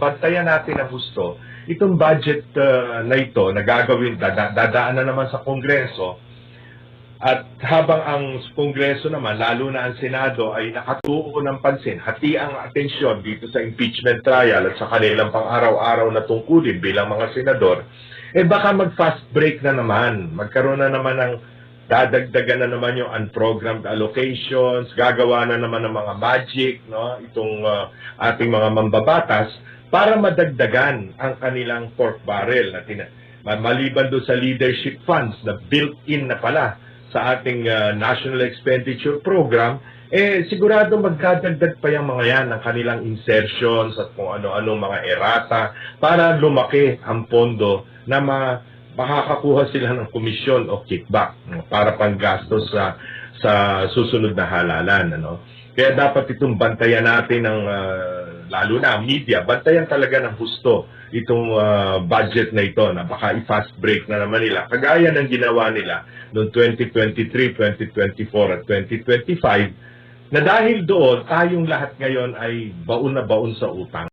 bantayan natin ang gusto, itong budget na ito, na gagawin, dadaan na naman sa Kongreso, at habang ang Kongreso naman, lalo na ang Senado, ay nakatuo ng pansin, hati ang atensyon dito sa impeachment trial at sa kanilang pang-araw-araw na tungkulin bilang mga senador, baka mag-fast break na naman, magkaroon na naman ng dadagdagan na naman yung unprogrammed allocations, gagawa na naman ng mga magic, no, itong ating mga mambabatas, para madagdagan ang kanilang pork barrel na maliban doon sa leadership funds na built-in na pala sa ating National Expenditure Program, sigurado magdadagdag pa yung mga yan ng kanilang insertions at kung ano-ano mga errata para lumaki ang pondo na makakakuha sila ng komisyon o kickback para panggastos sa susunod na halalan. Kaya dapat itong bantayan natin ng lalo na media, bantayan talaga ng husto itong budget na ito na baka i-fast break na naman nila. Kagaya ng ginawa nila noong 2023, 2024 at 2025 na dahil doon tayong lahat ngayon ay baon na baon sa utang.